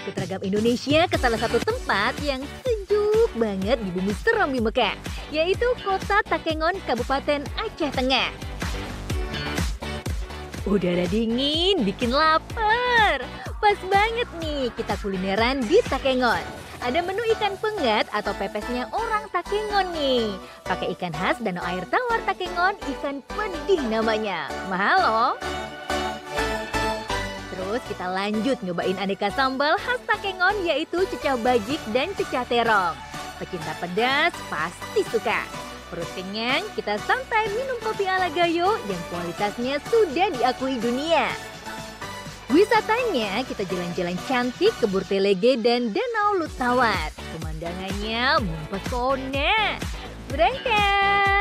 ikut ragam Indonesia ke salah satu tempat yang sejuk banget di bumi Serambi Mekah, yaitu Kota Takengon, Kabupaten Aceh Tengah. Udara dingin bikin lapar. Pas banget nih kita kulineran di Takengon. Ada menu ikan pengat atau pepesnya orang Takengon nih. Pakai ikan khas Danau Air Tawar Takengon, ikan pedih namanya. Mahal loh. Terus kita lanjut nyobain aneka sambal khas Takengon, yaitu cecah bajik dan cecah terong. Pecinta pedas pasti suka. Perut kenyang, kita santai minum kopi ala Gayo yang kualitasnya sudah diakui dunia. Wisatanya kita jalan-jalan cantik ke Burtelege dan Danau Lutawar. Pemandangannya mempesona. Berangkat!